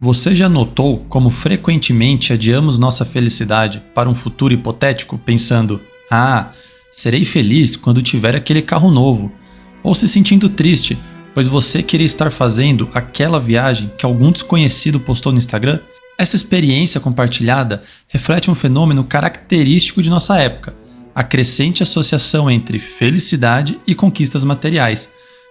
Você já notou como frequentemente adiamos nossa felicidade para um futuro hipotético pensando: serei feliz quando tiver aquele carro novo, ou se sentindo triste, pois você queria estar fazendo aquela viagem que algum desconhecido postou no Instagram? Essa experiência compartilhada reflete um fenômeno característico de nossa época, a crescente associação entre felicidade e conquistas materiais,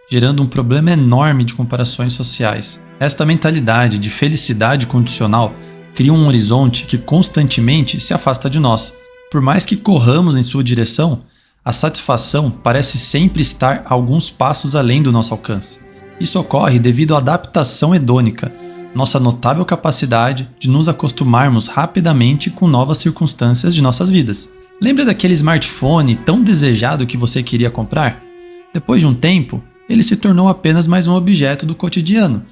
gerando um problema enorme de comparações sociais. Esta mentalidade de felicidade condicional cria um horizonte que constantemente se afasta de nós. Por mais que corramos em sua direção, a satisfação parece sempre estar alguns passos além do nosso alcance. Isso ocorre devido à adaptação hedônica, nossa notável capacidade de nos acostumarmos rapidamente com novas circunstâncias de nossas vidas. Lembra daquele smartphone tão desejado que você queria comprar? Depois de um tempo, ele se tornou apenas mais um objeto do cotidiano,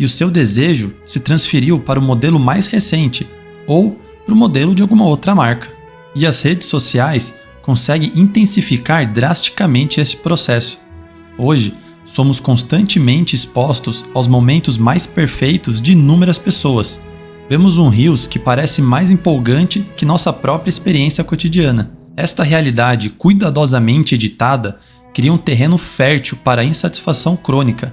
e o seu desejo se transferiu para o modelo mais recente ou para o modelo de alguma outra marca. E as redes sociais conseguem intensificar drasticamente esse processo. Hoje, somos constantemente expostos aos momentos mais perfeitos de inúmeras pessoas. Vemos um Reels que parece mais empolgante que nossa própria experiência cotidiana. Esta realidade cuidadosamente editada cria um terreno fértil para a insatisfação crônica.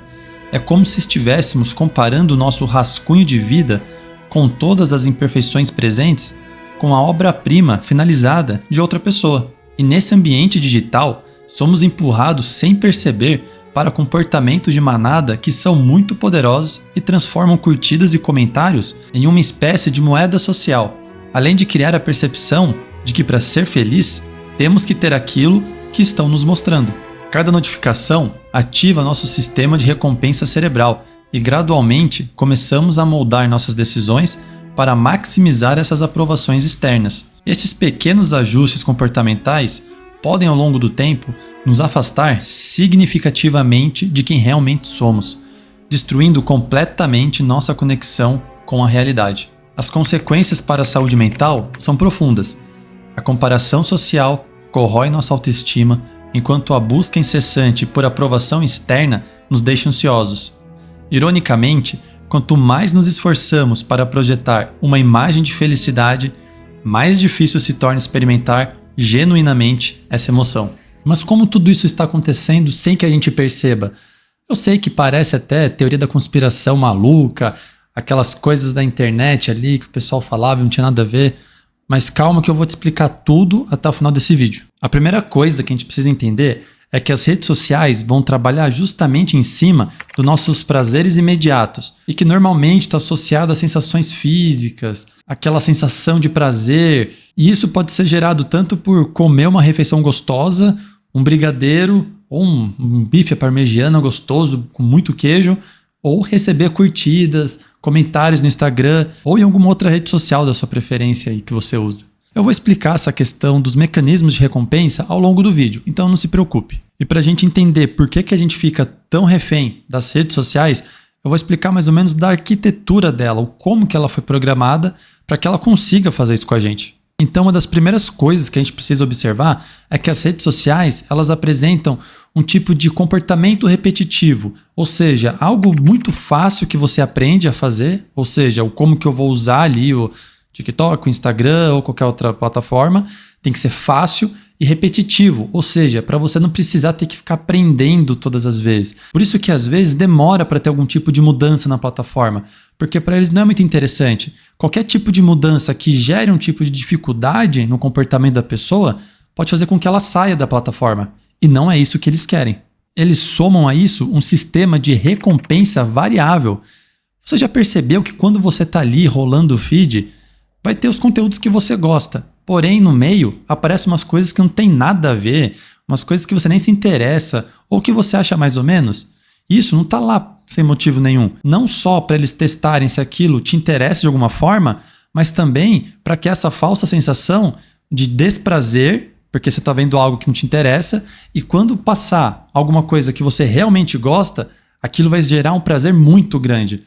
É como se estivéssemos comparando o nosso rascunho de vida, com todas as imperfeições presentes, com a obra-prima finalizada de outra pessoa. E nesse ambiente digital, somos empurrados sem perceber para comportamentos de manada que são muito poderosos e transformam curtidas e comentários em uma espécie de moeda social, além de criar a percepção de que para ser feliz, temos que ter aquilo que estão nos mostrando. Cada notificação ativa nosso sistema de recompensa cerebral e gradualmente começamos a moldar nossas decisões para maximizar essas aprovações externas. Esses pequenos ajustes comportamentais podem ao longo do tempo nos afastar significativamente de quem realmente somos, destruindo completamente nossa conexão com a realidade. As consequências para a saúde mental são profundas. A comparação social corrói nossa autoestima, enquanto a busca incessante por aprovação externa nos deixa ansiosos. Ironicamente, quanto mais nos esforçamos para projetar uma imagem de felicidade, mais difícil se torna experimentar genuinamente essa emoção. Mas como tudo isso está acontecendo sem que a gente perceba? Eu sei que parece até teoria da conspiração maluca, aquelas coisas da internet ali que o pessoal falava e não tinha nada a ver, mas calma que eu vou te explicar tudo até o final desse vídeo. A primeira coisa que a gente precisa entender é que as redes sociais vão trabalhar justamente em cima dos nossos prazeres imediatos e que normalmente está associado a sensações físicas, aquela sensação de prazer, e isso pode ser gerado tanto por comer uma refeição gostosa, um brigadeiro ou um bife à parmegiana gostoso com muito queijo, ou receber curtidas, comentários no Instagram ou em alguma outra rede social da sua preferência aí que você usa. Eu vou explicar essa questão dos mecanismos de recompensa ao longo do vídeo, então não se preocupe. E para a gente entender por que a gente fica tão refém das redes sociais, eu vou explicar mais ou menos da arquitetura dela, ou como que ela foi programada para que ela consiga fazer isso com a gente. Então, uma das primeiras coisas que a gente precisa observar é que as redes sociais, elas apresentam um tipo de comportamento repetitivo, ou seja, algo muito fácil que você aprende a fazer, ou seja, o como que eu vou usar ali o TikTok, o Instagram ou qualquer outra plataforma, tem que ser fácil e repetitivo, ou seja, para você não precisar ter que ficar aprendendo todas as vezes. Por isso que às vezes demora para ter algum tipo de mudança na plataforma, porque para eles não é muito interessante. Qualquer tipo de mudança que gere um tipo de dificuldade no comportamento da pessoa pode fazer com que ela saia da plataforma, e não é isso que eles querem. Eles somam a isso um sistema de recompensa variável. Você já percebeu que quando você está ali rolando o feed, vai ter os conteúdos que você gosta. Porém, no meio, aparecem umas coisas que não tem nada a ver, umas coisas que você nem se interessa, ou que você acha mais ou menos. Isso não está lá sem motivo nenhum. Não só para eles testarem se aquilo te interessa de alguma forma, mas também para que essa falsa sensação de desprazer, porque você está vendo algo que não te interessa, e quando passar alguma coisa que você realmente gosta, aquilo vai gerar um prazer muito grande.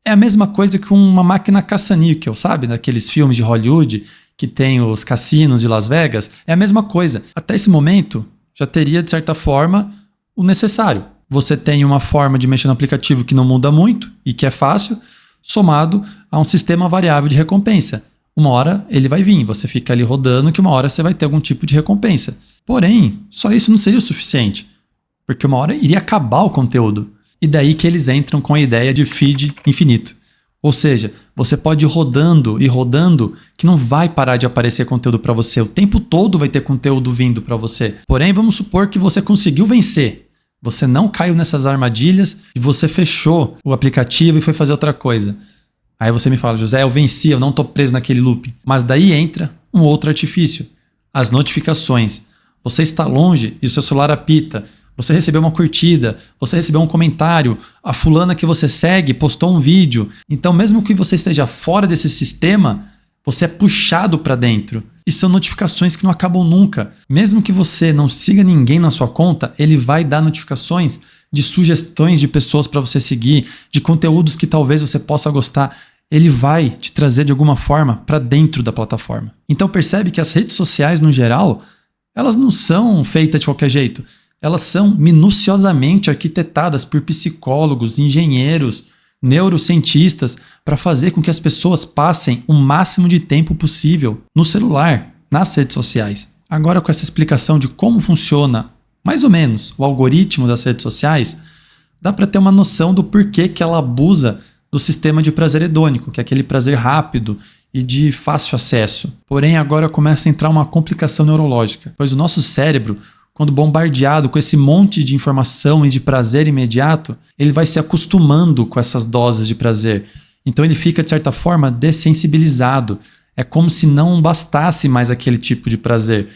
É a mesma coisa que uma máquina caça-níquel, sabe? Daqueles filmes de Hollywood que tem os cassinos de Las Vegas. É a mesma coisa. Até esse momento, já teria, de certa forma, o necessário. Você tem uma forma de mexer no aplicativo que não muda muito e que é fácil, somado a um sistema variável de recompensa. Uma hora ele vai vir, você fica ali rodando que uma hora você vai ter algum tipo de recompensa. Porém, só isso não seria o suficiente, porque uma hora iria acabar o conteúdo. E daí que eles entram com a ideia de feed infinito. Ou seja, você pode ir rodando e rodando que não vai parar de aparecer conteúdo para você. O tempo todo vai ter conteúdo vindo para você. Porém, vamos supor que você conseguiu vencer. Você não caiu nessas armadilhas e você fechou o aplicativo e foi fazer outra coisa. Aí você me fala, José, eu venci, eu não estou preso naquele loop. Mas daí entra um outro artifício. As notificações. Você está longe e o seu celular apita. Você recebeu uma curtida, você recebeu um comentário, a fulana que você segue postou um vídeo. Então, mesmo que você esteja fora desse sistema, você é puxado para dentro. E são notificações que não acabam nunca. Mesmo que você não siga ninguém na sua conta, ele vai dar notificações de sugestões de pessoas para você seguir, de conteúdos que talvez você possa gostar. Ele vai te trazer de alguma forma para dentro da plataforma. Então percebe que as redes sociais, no geral, elas não são feitas de qualquer jeito. Elas são minuciosamente arquitetadas por psicólogos, engenheiros, neurocientistas para fazer com que as pessoas passem o máximo de tempo possível no celular, nas redes sociais. Agora, com essa explicação de como funciona, mais ou menos, o algoritmo das redes sociais, dá para ter uma noção do porquê que ela abusa do sistema de prazer hedônico, que é aquele prazer rápido e de fácil acesso. Porém, agora começa a entrar uma complicação neurológica, pois o nosso cérebro, quando bombardeado com esse monte de informação e de prazer imediato, ele vai se acostumando com essas doses de prazer. Então ele fica, de certa forma, dessensibilizado. É como se não bastasse mais aquele tipo de prazer.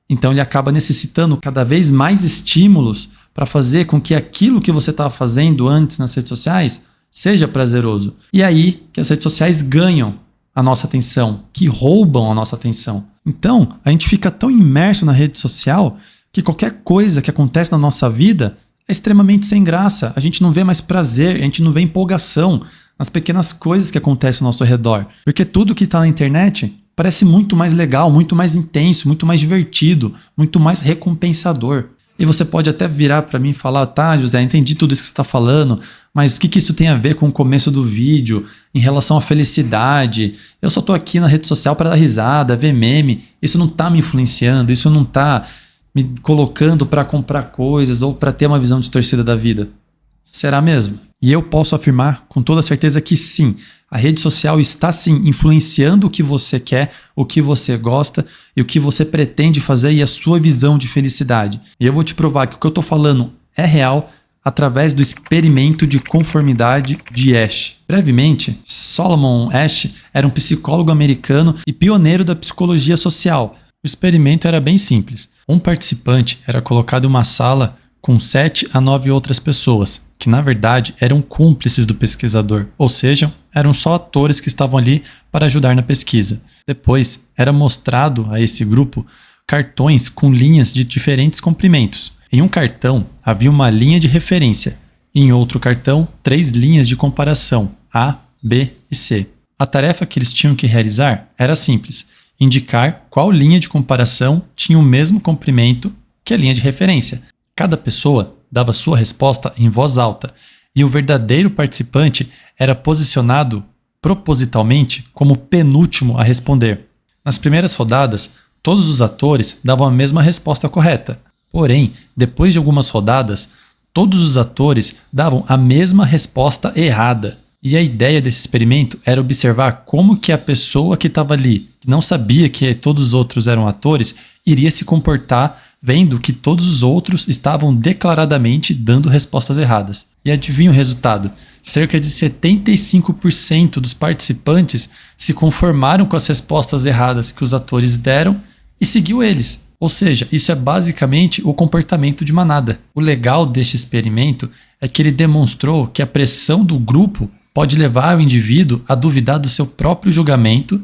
Então ele acaba necessitando cada vez mais estímulos para fazer com que aquilo que você estava fazendo antes nas redes sociais seja prazeroso. E aí que as redes sociais ganham a nossa atenção, que roubam a nossa atenção. Então a gente fica tão imerso na rede social que qualquer coisa que acontece na nossa vida é extremamente sem graça. A gente não vê mais prazer, a gente não vê empolgação nas pequenas coisas que acontecem ao nosso redor. Porque tudo que está na internet parece muito mais legal, muito mais intenso, muito mais divertido, muito mais recompensador. E você pode até virar para mim e falar, tá, José, entendi tudo isso que você está falando, mas o que isso tem a ver com o começo do vídeo, em relação à felicidade? Eu só estou aqui na rede social para dar risada, ver meme, isso não está me influenciando, isso não está me colocando para comprar coisas ou para ter uma visão distorcida da vida. Será mesmo? E eu posso afirmar com toda certeza que sim, a rede social está sim influenciando o que você quer, o que você gosta e o que você pretende fazer e a sua visão de felicidade. E eu vou te provar que o que eu estou falando é real através do experimento de conformidade de Asch. Brevemente, Solomon Asch era um psicólogo americano e pioneiro da psicologia social. O experimento era bem simples. Um participante era colocado em uma sala com 7 a 9 outras pessoas, que na verdade eram cúmplices do pesquisador, ou seja, eram só atores que estavam ali para ajudar na pesquisa. Depois, era mostrado a esse grupo cartões com linhas de diferentes comprimentos. Em um cartão havia uma linha de referência, e em outro cartão 3 linhas de comparação, A, B e C. A tarefa que eles tinham que realizar era simples: indicar qual linha de comparação tinha o mesmo comprimento que a linha de referência. Cada pessoa dava sua resposta em voz alta, e o verdadeiro participante era posicionado propositalmente como penúltimo a responder. Nas primeiras rodadas, todos os atores davam a mesma resposta correta. Porém, depois de algumas rodadas, todos os atores davam a mesma resposta errada. E a ideia desse experimento era observar como que a pessoa que estava ali, que não sabia que todos os outros eram atores, iria se comportar vendo que todos os outros estavam declaradamente dando respostas erradas. E adivinha o resultado? Cerca de 75% dos participantes se conformaram com as respostas erradas que os atores deram e seguiu eles. Ou seja, isso é basicamente o comportamento de manada. O legal deste experimento é que ele demonstrou que a pressão do grupo pode levar o indivíduo a duvidar do seu próprio julgamento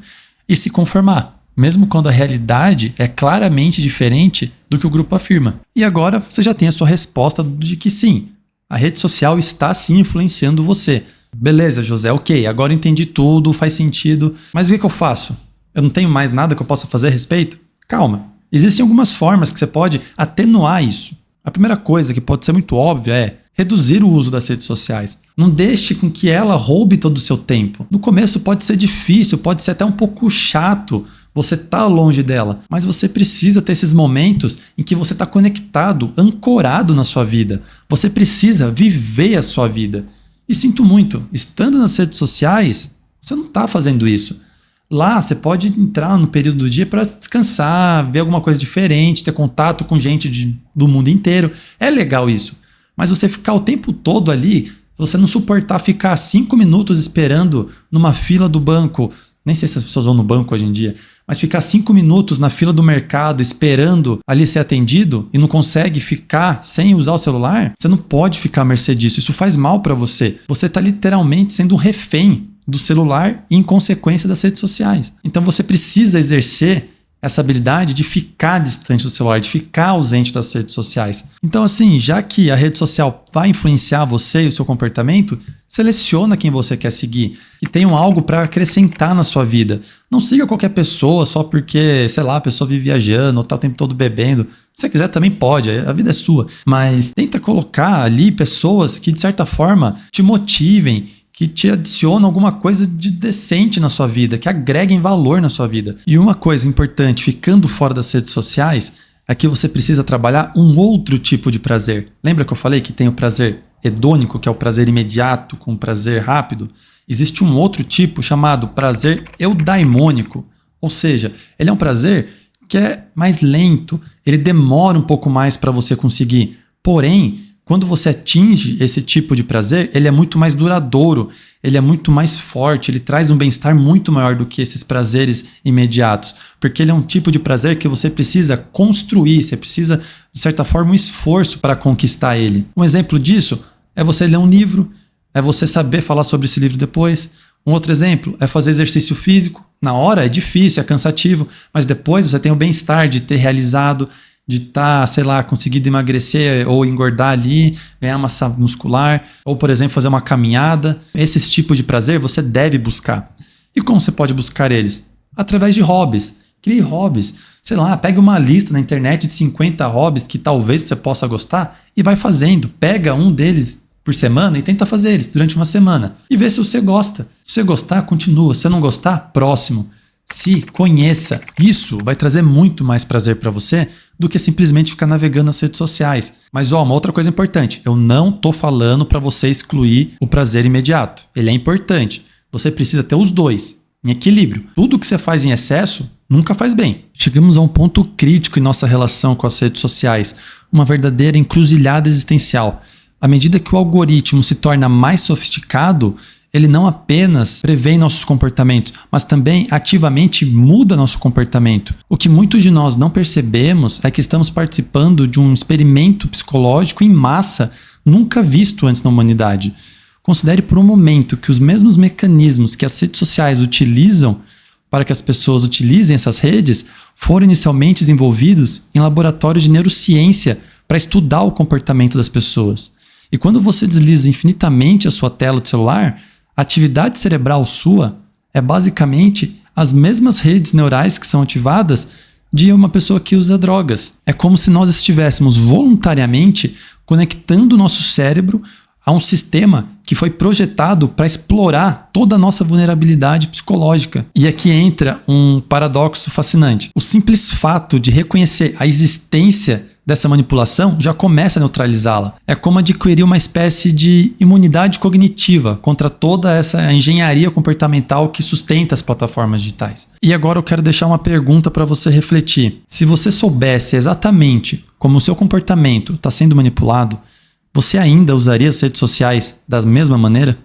e se conformar, mesmo quando a realidade é claramente diferente do que o grupo afirma. E agora você já tem a sua resposta de que sim, a rede social está sim influenciando você. Beleza, José, ok, agora entendi tudo, faz sentido, mas o que eu faço? Eu não tenho mais nada que eu possa fazer a respeito? Calma, existem algumas formas que você pode atenuar isso. A primeira coisa que pode ser muito óbvia é reduzir o uso das redes sociais. Não deixe com que ela roube todo o seu tempo. No começo pode ser difícil, pode ser até um pouco chato você tá longe dela, mas você precisa ter esses momentos em que você está conectado, ancorado na sua vida. Você precisa viver a sua vida. E sinto muito, estando nas redes sociais, você não está fazendo isso. Lá você pode entrar no período do dia para descansar, ver alguma coisa diferente, ter contato com gente do mundo inteiro. É legal isso. Mas você ficar o tempo todo ali, você não suportar ficar 5 minutos esperando numa fila do banco, nem sei se as pessoas vão no banco hoje em dia, mas ficar 5 minutos na fila do mercado esperando ali ser atendido e não consegue ficar sem usar o celular, você não pode ficar à mercê disso. Isso faz mal para você. Você está literalmente sendo um refém do celular e, em consequência, das redes sociais. Então você precisa exercer essa habilidade de ficar distante do celular, de ficar ausente das redes sociais. Então, assim, já que a rede social vai influenciar você e o seu comportamento, seleciona quem você quer seguir, que tenham algo para acrescentar na sua vida. Não siga qualquer pessoa só porque, sei lá, a pessoa vive viajando ou tá o tempo todo bebendo. Se você quiser também pode, a vida é sua. Mas tenta colocar ali pessoas que, de certa forma, te motivem, que te adicionam alguma coisa de decente na sua vida, que agreguem valor na sua vida. E uma coisa importante, ficando fora das redes sociais, é que você precisa trabalhar um outro tipo de prazer. Lembra que eu falei que tem o prazer hedônico, que é o prazer imediato, com o prazer rápido? Existe um outro tipo chamado prazer eudaimônico. Ou seja, ele é um prazer que é mais lento, ele demora um pouco mais para você conseguir. Porém, quando você atinge esse tipo de prazer, ele é muito mais duradouro, ele é muito mais forte, ele traz um bem-estar muito maior do que esses prazeres imediatos, porque ele é um tipo de prazer que você precisa construir, você precisa, de certa forma, um esforço para conquistar ele. Um exemplo disso é você ler um livro, é você saber falar sobre esse livro depois. Um outro exemplo é fazer exercício físico. Na hora é difícil, é cansativo, mas depois você tem o bem-estar de ter realizado, de estar, sei lá, conseguido emagrecer ou engordar ali, ganhar massa muscular, ou, por exemplo, fazer uma caminhada. Esses tipos de prazer você deve buscar. E como você pode buscar eles? Através de hobbies. Crie hobbies. Sei lá, pegue uma lista na internet de 50 hobbies que talvez você possa gostar e vai fazendo. Pega um deles por semana e tenta fazer eles durante uma semana. E vê se você gosta. Se você gostar, continua. Se você não gostar, próximo. Se conheça. Isso vai trazer muito mais prazer para você do que simplesmente ficar navegando nas redes sociais. Mas uma outra coisa importante, eu não tô falando para você excluir o prazer imediato. Ele é importante. Você precisa ter os dois, em equilíbrio. Tudo que você faz em excesso nunca faz bem. Chegamos a um ponto crítico em nossa relação com as redes sociais, uma verdadeira encruzilhada existencial. À medida que o algoritmo se torna mais sofisticado, ele não apenas prevê nossos comportamentos, mas também ativamente muda nosso comportamento. O que muitos de nós não percebemos é que estamos participando de um experimento psicológico em massa nunca visto antes na humanidade. Considere por um momento que os mesmos mecanismos que as redes sociais utilizam para que as pessoas utilizem essas redes foram inicialmente desenvolvidos em laboratórios de neurociência para estudar o comportamento das pessoas. E quando você desliza infinitamente a sua tela do celular, a atividade cerebral sua é basicamente as mesmas redes neurais que são ativadas de uma pessoa que usa drogas. É como se nós estivéssemos voluntariamente conectando o nosso cérebro a um sistema que foi projetado para explorar toda a nossa vulnerabilidade psicológica. E aqui entra um paradoxo fascinante. O simples fato de reconhecer a existência dessa manipulação já começa a neutralizá-la. É como adquirir uma espécie de imunidade cognitiva contra toda essa engenharia comportamental que sustenta as plataformas digitais. E agora eu quero deixar uma pergunta para você refletir. Se você soubesse exatamente como o seu comportamento está sendo manipulado, você ainda usaria as redes sociais da mesma maneira?